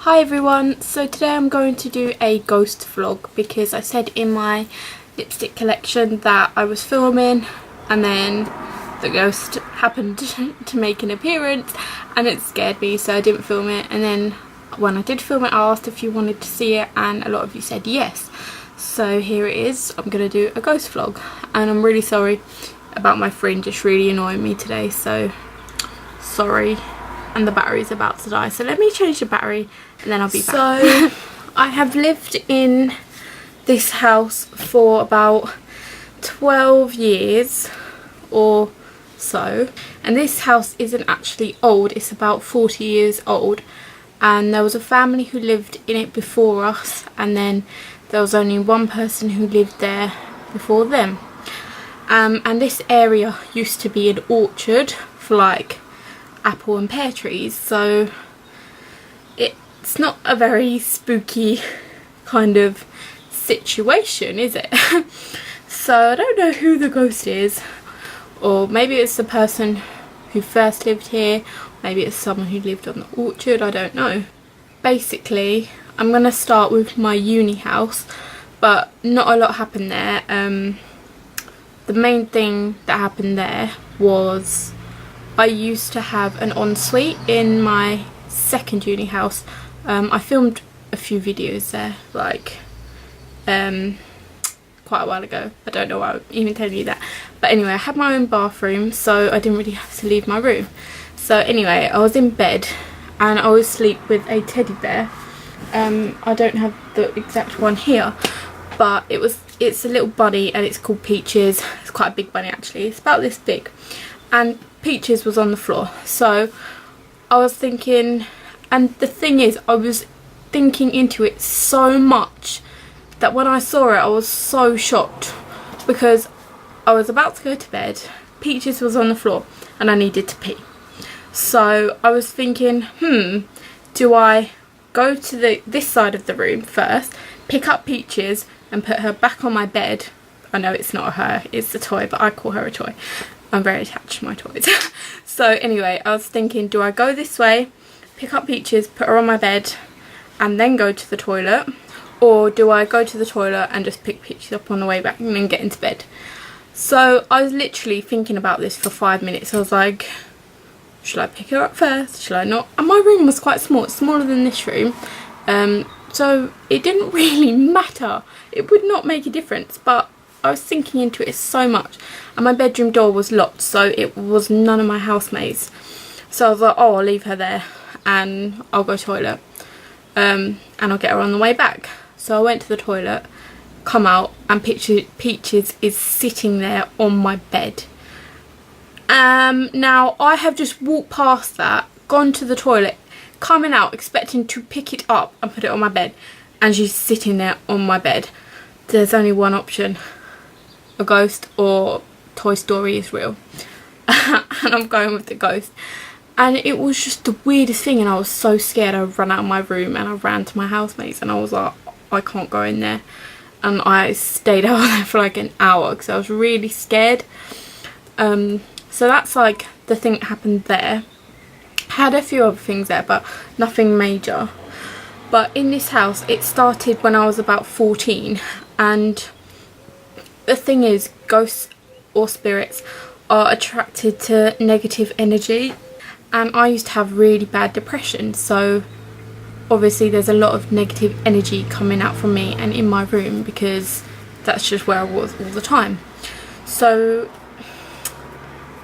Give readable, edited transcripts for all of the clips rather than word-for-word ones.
Hi everyone, so today I'm going to do a ghost vlog because I said in my lipstick collection that I was filming and then the ghost happened to make an appearance and it scared me, so I didn't film it. And then when I did film it, I asked if you wanted to see it and a lot of you said yes, so here it is. I'm going to do a ghost vlog and I'm really sorry about my friend just really annoying me today, so sorry. And the battery's about to die, so let me change the battery and then I'll be back. So I have lived in this house for about 12 years or so, and this house isn't actually old, it's about 40 years old, and there was a family who lived in it before us, and then there was only one person who lived there before them. And this area used to be an orchard for like apple and pear trees, so it's not a very spooky kind of situation, is it? So I don't know who the ghost is, or maybe it's the person who first lived here, maybe it's someone who lived on the orchard, I don't know. Basically I'm going to start with my uni house, but not a lot happened there. The main thing that happened there was I used to have an ensuite in my second uni house. I filmed a few videos there, like quite a while ago. I don't know why I'm even telling you that, but anyway, I had my own bathroom, so I didn't really have to leave my room. So anyway, I was in bed and I would sleep with a teddy bear. I don't have the exact one here, but it's a little bunny and it's called Peaches. It's quite a big bunny actually, it's about this big, and Peaches was on the floor. So I was thinking, and the thing is, I was thinking into it so much that when I saw it I was so shocked, because I was about to go to bed, Peaches was on the floor and I needed to pee. So I was thinking, do I go to this side of the room first, pick up Peaches and put her back on my bed? I know it's not her, it's the toy, but I call her a toy. I'm very attached to my toys. So anyway, I was thinking, do I go this way, pick up Peaches, put her on my bed and then go to the toilet, or do I go to the toilet and just pick Peaches up on the way back and then get into bed? So I was literally thinking about this for 5 minutes. I was like, should I pick her up first, should I not? And my room was quite small, it's smaller than this room, so it didn't really matter, it would not make a difference, but I was thinking into it so much, and my bedroom door was locked, so it was none of my housemates. So I was like, oh, I'll leave her there and I'll go toilet, and I'll get her on the way back. So I went to the toilet, come out, and Peaches is sitting there on my bed. Now I have just walked past that, gone to the toilet, coming out expecting to pick it up and put it on my bed, and she's sitting there on my bed. There's only one option: a ghost or Toy Story is real. And I'm going with the ghost. And it was just the weirdest thing, and I was so scared. I ran out of my room and I ran to my housemates and I was like, I can't go in there. And I stayed out there for like an hour because I was really scared. So that's like the thing that happened there. Had a few other things there, but nothing major. But in this house, it started when I was about 14, and the thing is, ghosts or spirits are attracted to negative energy, and I used to have really bad depression, so obviously there's a lot of negative energy coming out from me and in my room, because that's just where I was all the time. So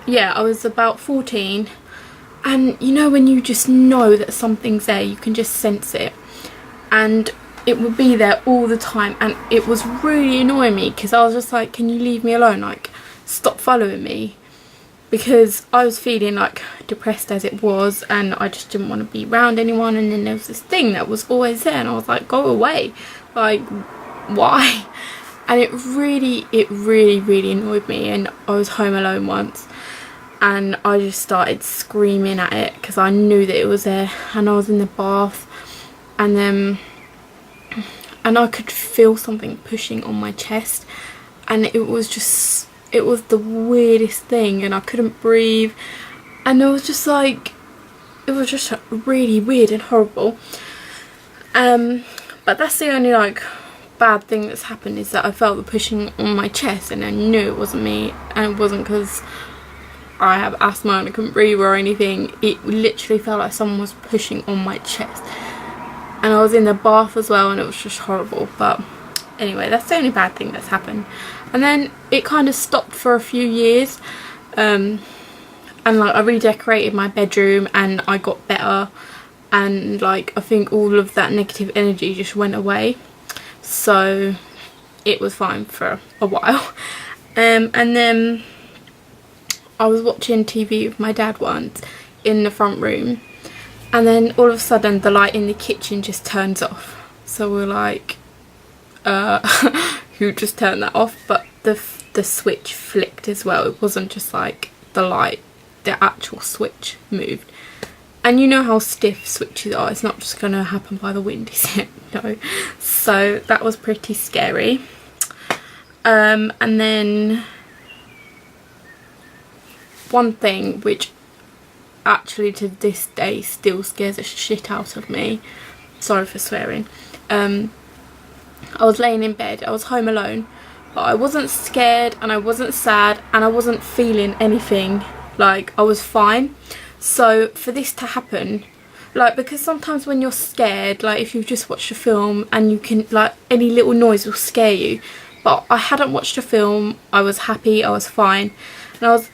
yeah, I was about 14, and you know when you just know that something's there, you can just sense it, and it would be there all the time, and it was really annoying me because I was just like, can you leave me alone, like stop following me, because I was feeling like depressed as it was and I just didn't want to be around anyone. And then there was this thing that was always there and I was like, go away, like why? And it really annoyed me, and I was home alone once and I just started screaming at it because I knew that it was there, and I was in the bath and I could feel something pushing on my chest, and it was the weirdest thing, and I couldn't breathe, and it was just like, it was just really weird and horrible. But that's the only like bad thing that's happened, is that I felt the pushing on my chest, and I knew it wasn't me, and it wasn't because I have asthma and I couldn't breathe or anything. It literally felt like someone was pushing on my chest, and I was in the bath as well, and it was just horrible. But anyway, that's the only bad thing that's happened. And then it kind of stopped for a few years, and like I redecorated my bedroom and I got better, and like I think all of that negative energy just went away, so it was fine for a while. And then I was watching TV with my dad once in the front room, and then all of a sudden the light in the kitchen just turns off. So we're like, who just turned that off? But the switch flicked as well. It wasn't just like the light, the actual switch moved. And you know how stiff switches are, it's not just going to happen by the wind, is it? No. So that was pretty scary. And then one thing which actually to this day still scares the shit out of me, sorry for swearing, I was laying in bed, I was home alone, but I wasn't scared and I wasn't sad and I wasn't feeling anything, like I was fine. So for this to happen, like, because sometimes when you're scared, like if you've just watched a film and you can, like, any little noise will scare you, but I hadn't watched a film, I was happy, I was fine, and I was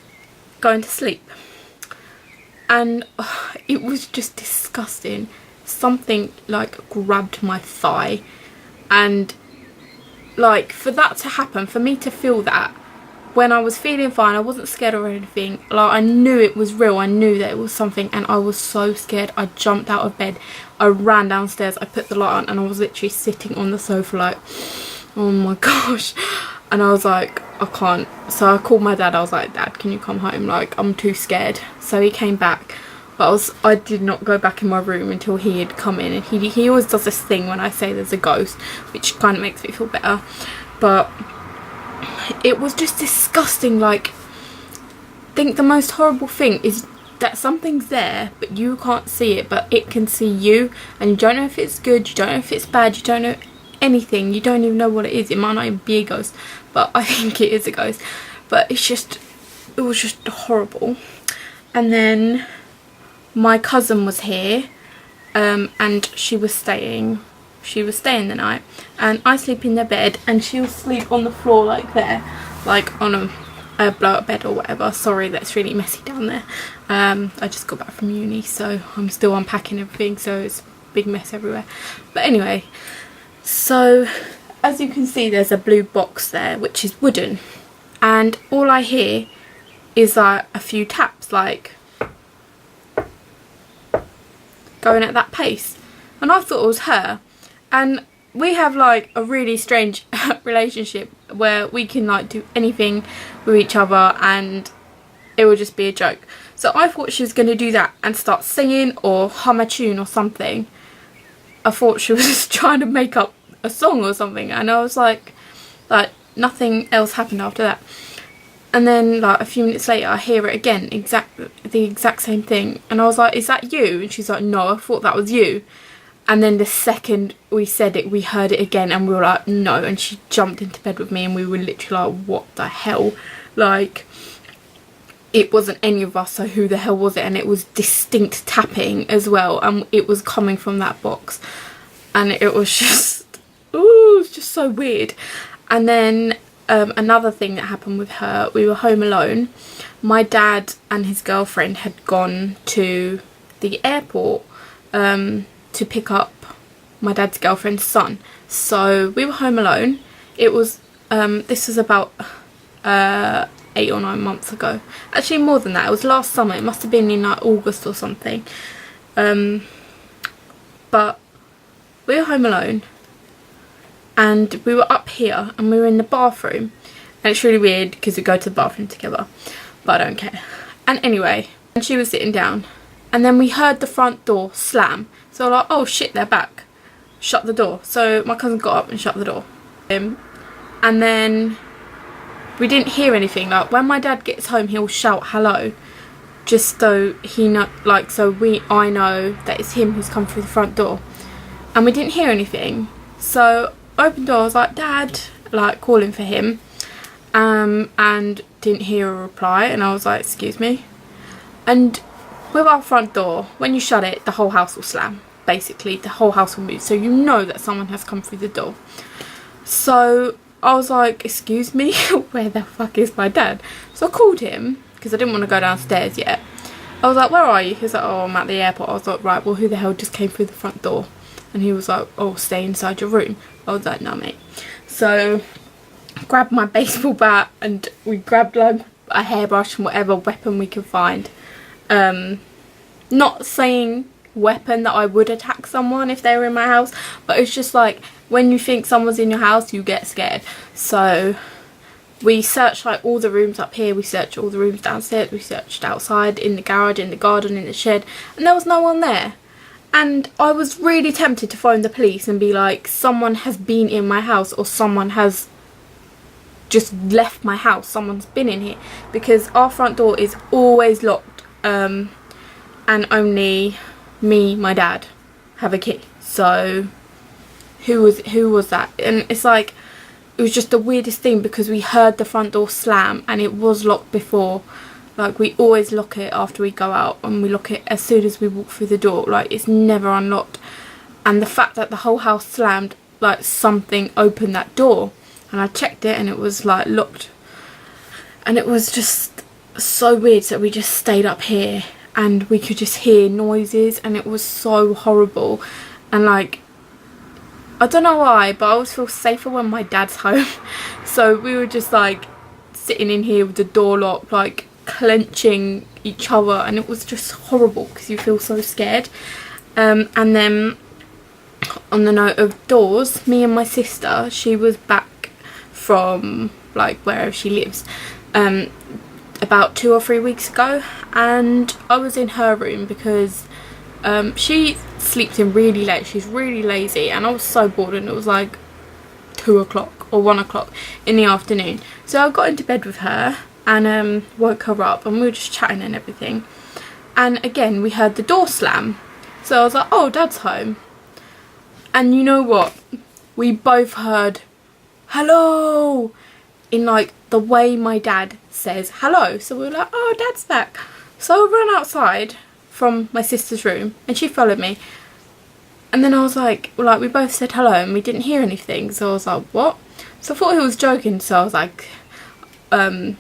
going to sleep, and it was just disgusting. Something like grabbed my thigh, and like for that to happen, for me to feel that when I was feeling fine, I wasn't scared or anything, like I knew it was real, I knew that it was something, and I was so scared. I jumped out of bed, I ran downstairs, I put the light on, and I was literally sitting on the sofa like, oh my gosh. And I was like, I can't. So I called my dad, I was like, Dad, can you come home, like I'm too scared. So he came back, but I did not go back in my room until he had come in, and he always does this thing when I say there's a ghost, which kind of makes me feel better. But it was just disgusting. Like, I think the most horrible thing is that something's there but you can't see it, but it can see you, and you don't know if it's good, you don't know if it's bad, you don't know anything, you don't even know what it is. It might not even be a ghost, but I think it is a ghost. But it was just horrible. And then my cousin was here, and she was staying the night, and I sleep in the bed and she'll sleep on the floor like there, like on a blow-up bed or whatever. Sorry, that's really messy down there. I just got back from uni, so I'm still unpacking everything, so it's a big mess everywhere. But anyway, so as you can see, there's a blue box there which is wooden, and all I hear is like a few taps, like going at that pace, and I thought it was her. And we have like a really strange relationship where we can like do anything with each other and it will just be a joke. So I thought she was going to do that and start singing or hum a tune or something. I thought she was trying to make up a song or something, and I was like nothing else happened after that. And then like a few minutes later I hear it again, the exact same thing, and I was like, is that you? And she's like, no, I thought that was you. And then the second we said it, we heard it again, and we were like, no. And she jumped into bed with me, and we were literally like, what the hell? Like, it wasn't any of us, so who the hell was it? And it was distinct tapping as well, and it was coming from that box, and it was just, ooh, it was just so weird. And then another thing that happened with her, we were home alone. My dad and his girlfriend had gone to the airport to pick up my dad's girlfriend's son, so we were home alone. It was this was about 8 or 9 months ago, actually more than that. It was last summer, it must have been in like August or something. But we were home alone and we were up here and we were in the bathroom, and it's really weird because we go to the bathroom together, but I don't care. And anyway, and she was sitting down, and then we heard the front door slam. So like, oh shit, they're back. Shut the door. So my cousin got up and shut the door. And then we didn't hear anything. Like when my dad gets home, he'll shout hello, just so he know, like, so I know that it's him who's come through the front door. and we didn't hear anything. So opened door, I was like, Dad, like calling for him, and didn't hear a reply, and I was like, excuse me. And with our front door, when you shut it, the whole house will slam. Basically, the whole house will move, so you know that someone has come through the door. So I was like, excuse me, where the fuck is my dad? So I called him, because I didn't want to go downstairs yet. I was like, where are you? He was like, oh, I'm at the airport. I was like, right, well, who the hell just came through the front door? And he was like, oh, stay inside your room. I was like, no, mate. So grabbed my baseball bat, and we grabbed like a hairbrush and whatever weapon we could find. Not saying weapon that I would attack someone if they were in my house, but it's just like when you think someone's in your house, you get scared. So we searched like all the rooms up here, we searched all the rooms downstairs, we searched outside, in the garage, in the garden, in the shed, and there was no one there. And I was really tempted to phone the police and be like, someone has been in my house, or someone has just left my house, someone's been in here, because our front door is always locked, and only me, my dad have a key. So who was that? And it's like, it was just the weirdest thing, because we heard the front door slam and it was locked before. Like, we always lock it after we go out, and we lock it as soon as we walk through the door. Like, it's never unlocked. And the fact that the whole house slammed, like something opened that door, and I checked it and it was like locked. And it was just so weird that we just stayed up here and we could just hear noises, and it was so horrible. And like, I don't know why, but I always feel safer when my dad's home. So we were just like sitting in here with the door locked, like clenching each other, and it was just horrible because you feel so scared. And then on the note of doors, me and my sister, she was back from like wherever she lives about 2 or 3 weeks ago, and I was in her room because she sleeps in really late. She's really lazy, and I was so bored, and it was like 2 o'clock or 1 o'clock in the afternoon. So I got into bed with her and woke her up, and we were just chatting and everything, and again we heard the door slam. So I was like, oh, Dad's home. And you know what, we both heard hello in like the way my dad says hello. So we were like, oh, Dad's back. So I ran outside from my sister's room, and she followed me, and then I was like we both said hello and we didn't hear anything. So I was like, what? So I thought he was joking, so I was like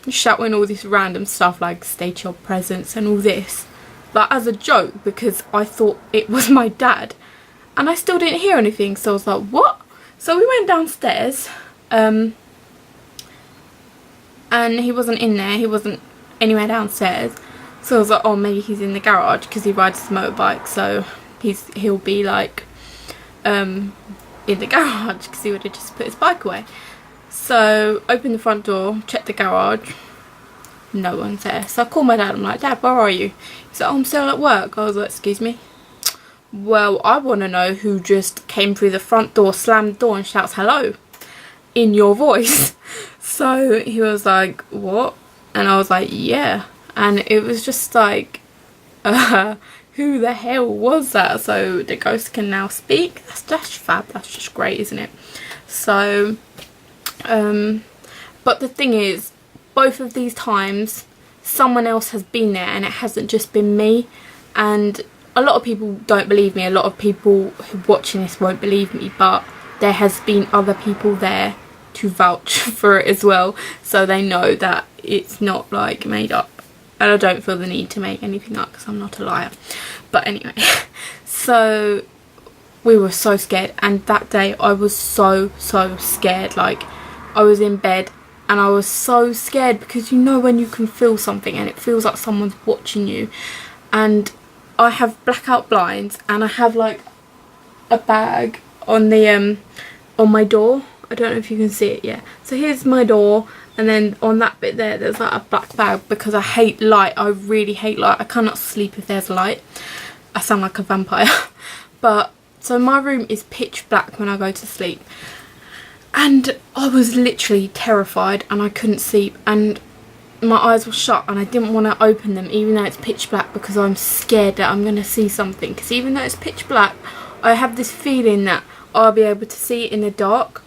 shouting all this random stuff like state your presence and all this, like as a joke, because I thought it was my dad, and I still didn't hear anything. So I was like, what? So we went downstairs, and he wasn't in there, he wasn't anywhere downstairs. So I was like, oh, maybe he's in the garage, because he rides his motorbike, so he'll be like in the garage, because he would have just put his bike away. So opened the front door, checked the garage, no one's there. So I called my dad, I'm like, Dad, where are you? He's like, oh, I'm still at work. I was like, excuse me? Well, I want to know who just came through the front door, slammed the door and shouts hello in your voice. So he was like, what? And I was like, yeah. And it was just like, who the hell was that? So the ghost can now speak. That's just fab. That's just great, isn't it? So but the thing is, both of these times someone else has been there, and it hasn't just been me. And a lot of people don't believe me, a lot of people who are watching this won't believe me, but there has been other people there to vouch for it as well, so they know that it's not like made up. And I don't feel the need to make anything up because I'm not a liar. But anyway, so we were so scared, and that day I was so scared. Like, I was in bed and I was so scared, because you know when you can feel something and it feels like someone's watching you. And I have blackout blinds, and I have like a bag on the on my door. I don't know if you can see it, yeah. So here's my door, and then on that bit there's like a black bag, because I hate light. I really hate light. I cannot sleep if there's light. I sound like a vampire. But so my room is pitch black when I go to sleep, and I was literally terrified, and I couldn't sleep, and my eyes were shut, and I didn't want to open them even though it's pitch black, because I'm scared that I'm going to see something. Because even though it's pitch black, I have this feeling that I'll be able to see it in the dark.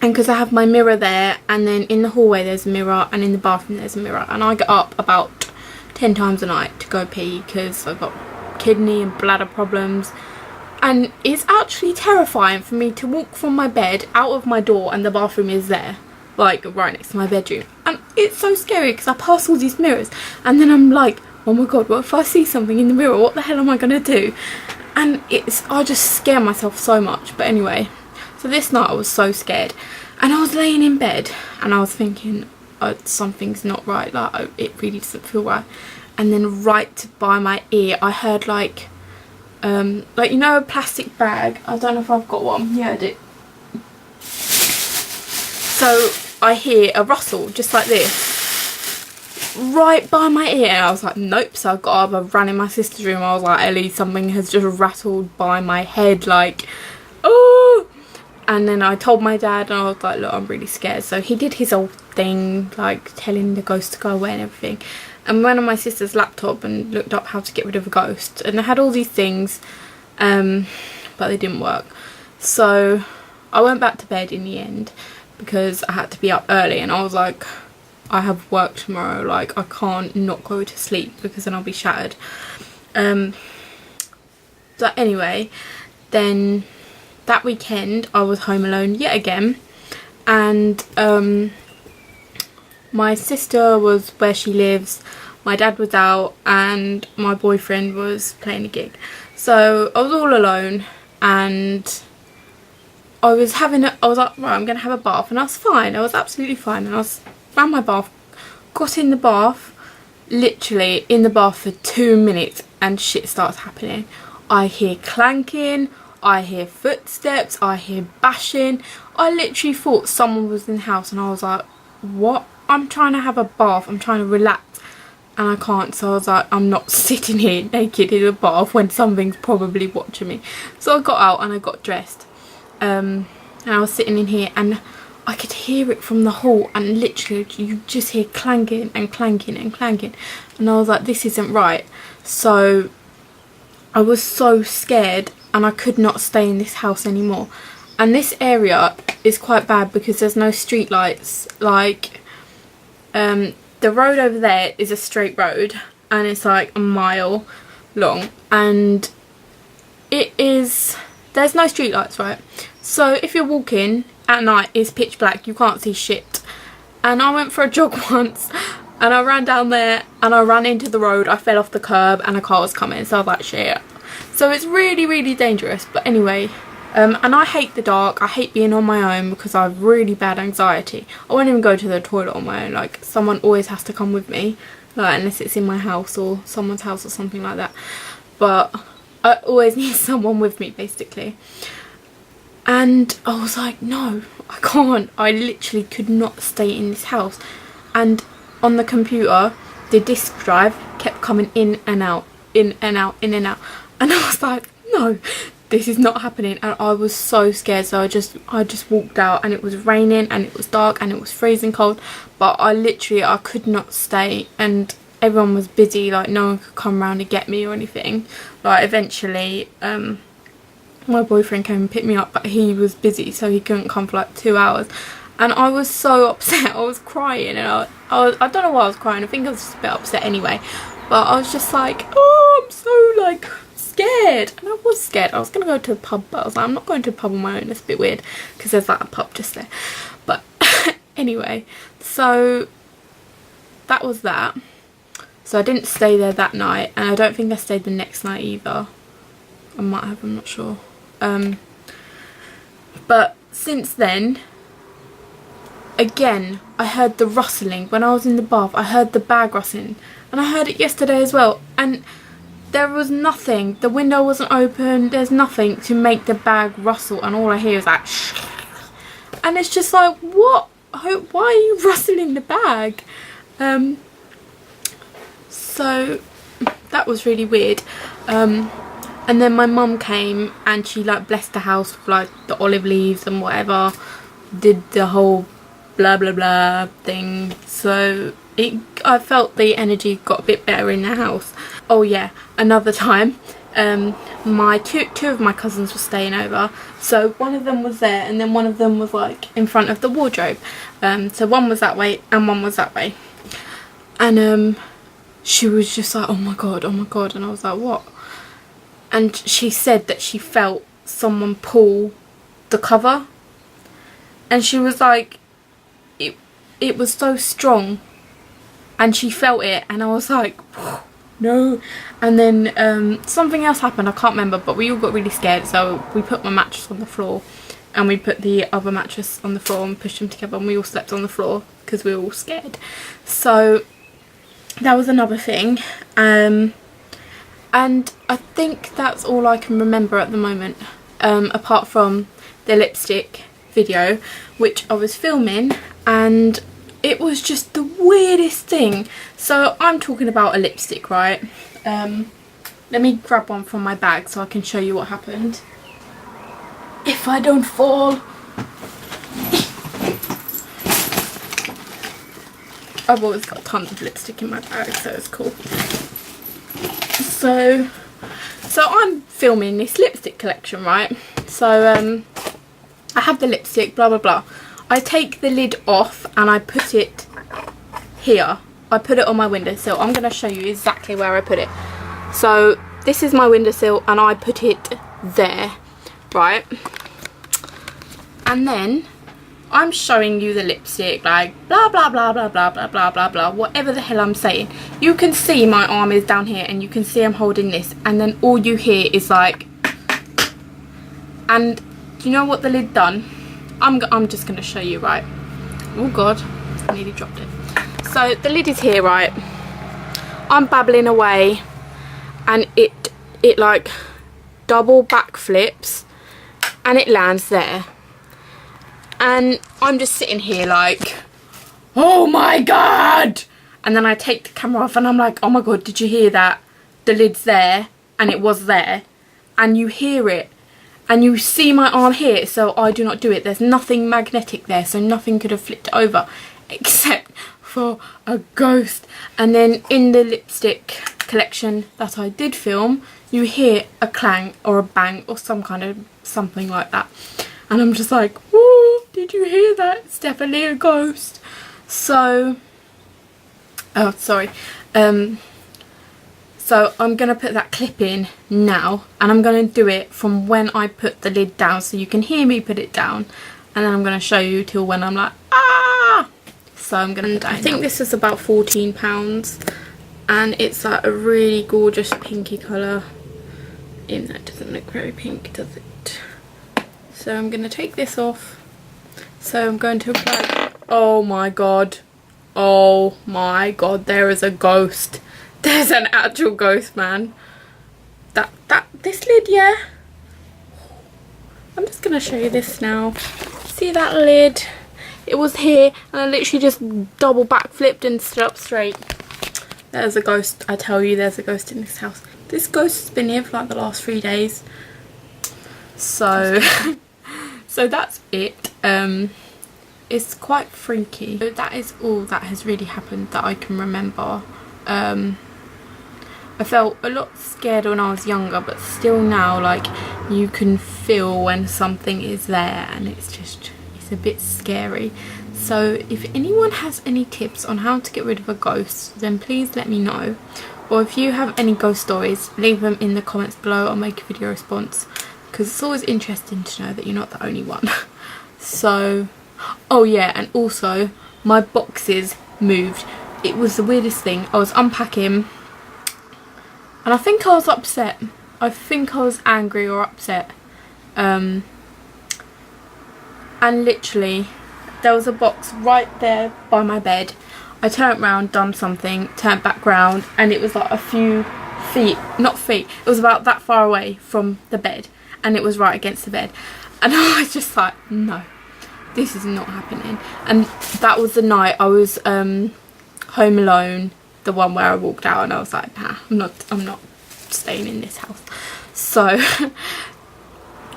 And because I have my mirror there, and then in the hallway there's a mirror, and in the bathroom there's a mirror, and I get up about 10 times a night to go pee because I've got kidney and bladder problems. And it's actually terrifying for me to walk from my bed out of my door and the bathroom is there, like right next to my bedroom. And it's so scary because I pass all these mirrors and then I'm like, oh my god, what if I see something in the mirror? What the hell am I going to do? And I just scare myself so much. But anyway, so this night I was so scared and I was laying in bed and I was thinking, oh, something's not right, like it really doesn't feel right. And then right by my ear I heard like you know, a plastic bag. I don't know if I've got one. Yeah, I do. So I hear a rustle just like this right by my ear, and I was like, nope. So I got up, I ran in my sister's room. I was like, Ellie, something has just rattled by my head, like, oh. And then I told my dad and I was like, look, I'm really scared. So he did his old thing, like telling the ghost to go away and everything. And went on my sister's laptop and looked up how to get rid of a ghost. And I had all these things, but they didn't work. So I went back to bed in the end because I had to be up early. And I was like, I have work tomorrow. Like, I can't not go to sleep because then I'll be shattered. So anyway, then that weekend I was home alone yet again. And my sister was where she lives, my dad was out, and my boyfriend was playing a gig. So I was all alone and I was like, right, I'm going to have a bath. And I was fine, I was absolutely fine. And I ran my bath, got in the bath, literally in the bath for 2 minutes and shit starts happening. I hear clanking, I hear footsteps, I hear bashing. I literally thought someone was in the house and I was like, what? I'm trying to have a bath, I'm trying to relax and I can't. So I was like, I'm not sitting here naked in a bath when something's probably watching me. So I got out and I got dressed, and I was sitting in here and I could hear it from the hall, and literally you just hear clanking and clanking and clanking, and I was like, this isn't right. So I was so scared and I could not stay in this house anymore. And this area is quite bad because there's no street lights. Like, the road over there is a straight road and it's like a mile long, and there's no street lights, right? So if you're walking at night, it's pitch black, you can't see shit. And I went for a jog once and I ran down there and I ran into the road, I fell off the curb and a car was coming, so I was like, shit. So it's really, really dangerous. But anyway, and I hate the dark, I hate being on my own because I have really bad anxiety. I won't even go to the toilet on my own, like someone always has to come with me, like unless it's in my house or someone's house or something like that. But I always need someone with me basically. And I was like, no, I can't. I literally could not stay in this house. And on the computer, the disk drive kept coming in and out, in and out, in and out. And I was like, no, this is not happening. And I was so scared. So I just walked out, and it was raining and it was dark and it was freezing cold. But I could not stay, and everyone was busy. Like, no one could come around and get me or anything. Like, eventually, my boyfriend came and picked me up, but he was busy, so he couldn't come for like 2 hours. And I was so upset. I was crying, and I don't know why I was crying. I think I was just a bit upset anyway. But I was just like, oh, I'm so like scared. And I was scared. I was gonna go to the pub, but I was like, I'm not going to the pub on my own. That's a bit weird because there's like a pub just there. But anyway, so that was that. So I didn't stay there that night, and I don't think I stayed the next night either. I might have, I'm not sure. But since then, again, I heard the rustling. When I was in the bath, I heard the bag rustling, and I heard it yesterday as well, and there was nothing. The window wasn't open, there's nothing to make the bag rustle, and all I hear is like shh. And it's just like, what? Why are you rustling the bag? So that was really weird. And then my mum came and she like blessed the house with like the olive leaves and whatever, did the whole blah blah blah thing. So I felt the energy got a bit better in the house. Oh yeah, another time, my two of my cousins were staying over, so one of them was there and then one of them was like in front of the wardrobe. So one was that way and one was that way, and she was just like, oh my god, and I was like, what? And she said that she felt someone pull the cover, and she was like, it was so strong, and she felt it, and I was like, no. And then something else happened, I can't remember, but we all got really scared, so we put my mattress on the floor and we put the other mattress on the floor and pushed them together, and we all slept on the floor because we were all scared. So that was another thing, and I think that's all I can remember at the moment, apart from the lipstick video which I was filming, and it was just the weirdest thing. So I'm talking about a lipstick, right? Let me grab one from my bag so I can show you what happened. If I don't fall. I've always got tons of lipstick in my bag, so it's cool. So I'm filming this lipstick collection, right? So I have the lipstick, blah blah blah. I take the lid off and I put it here. I put it on my windowsill. I'm going to show you exactly where I put it. So this is my windowsill and I put it there, right? And then I'm showing you the lipstick, like blah blah blah blah blah blah blah blah blah, whatever the hell I'm saying. You can see my arm is down here and you can see I'm holding this, and then all you hear is like, and do you know what the lid done? I'm just going to show you, right? Oh god, I nearly dropped it. So the lid is here, right? I'm babbling away and it like double backflips and it lands there. And I'm just sitting here like, oh my god! And then I take the camera off and I'm like, oh my god, did you hear that? The lid's there, and it was there. And you hear it. And you see my arm here, so I do not do it. There's nothing magnetic there, so nothing could have flipped over. Except for a ghost. And then in the lipstick collection that I did film, you hear a clang or a bang or some kind of something like that. And I'm just like, whoa, did you hear that? It's definitely a ghost. So, oh, sorry. So I'm going to put that clip in now, and I'm going to do it from when I put the lid down so you can hear me put it down, and then I'm going to show you till when I'm like, ah! So I'm going to, I think this is about £14, and it's like a really gorgeous pinky colour. Even though it doesn't look very pink, does it? So I'm going to take this off. So I'm going to apply, oh my god, there is a ghost. There's an actual ghost, man. This lid, yeah. I'm just gonna show you this now. See that lid? It was here, and I literally just double backflipped and stood up straight. There's a ghost. I tell you, there's a ghost in this house. This ghost has been here for like the last 3 days. So, so that's it. It's quite freaky. So that is all that has really happened that I can remember. I felt a lot scared when I was younger, but still now, like, you can feel when something is there, and it's a bit scary. So if anyone has any tips on how to get rid of a ghost, then please let me know. Or if you have any ghost stories, leave them in the comments below. I'll make a video response, because it's always interesting to know that you're not the only one. So, oh yeah, and also my boxes moved. It was the weirdest thing. I was unpacking and I think I was upset. I think I was angry or upset. And literally there was a box right there by my bed. I turned around, done something, turned back round, and it was like a few feet, not feet, it was about that far away from the bed, and it was right against the bed. And I was just like, no, this is not happening. And that was the night I was home alone, the one where I walked out, and I was like, nah, I'm not staying in this house. So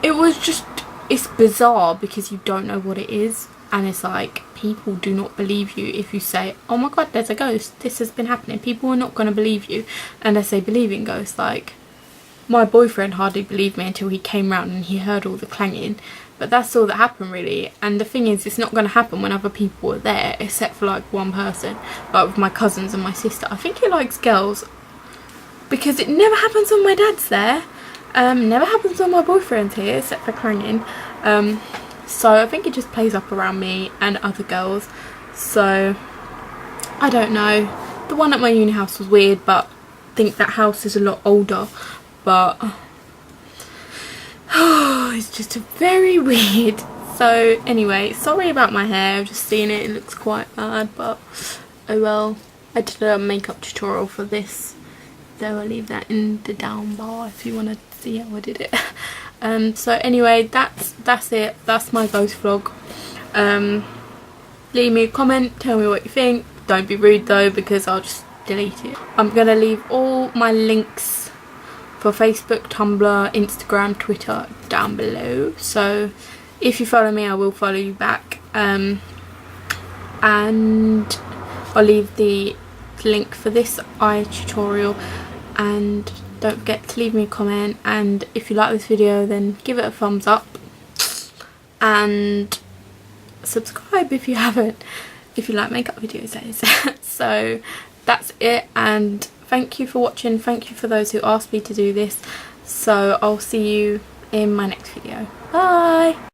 it was just, it's bizarre because you don't know what it is, and it's like, people do not believe you if you say, oh my god, there's a ghost, this has been happening. People are not going to believe you unless they believe in ghosts. Like, my boyfriend hardly believed me until he came round and he heard all the clanging. But that's all that happened really. And the thing is, it's not going to happen when other people are there, except for like one person, like with my cousins and my sister. I think he likes girls because it never happens when my dad's there. Never happens when my boyfriend's here, except for clanging. So I think it just plays up around me and other girls. So I don't know. The one at my uni house was weird, but I think that house is a lot older. But it's just very weird. So anyway, sorry about my hair. I've just seen it. It looks quite bad, but oh well. I did a makeup tutorial for this, so I'll leave that in the down bar if you want to see how I did it. So anyway, that's it. That's my ghost vlog. Leave me a comment, tell me what you think. Don't be rude though, because I'll just delete it. I'm gonna leave all my links for Facebook, Tumblr, Instagram, Twitter down below. So if you follow me, I will follow you back. And I'll leave the link for this eye tutorial, and don't forget to leave me a comment, and if you like this video then give it a thumbs up and subscribe if you haven't, if you like makeup videos that is. So that's it, and thank you for watching. Thank you for those who asked me to do this. So I'll see you in my next video. Bye.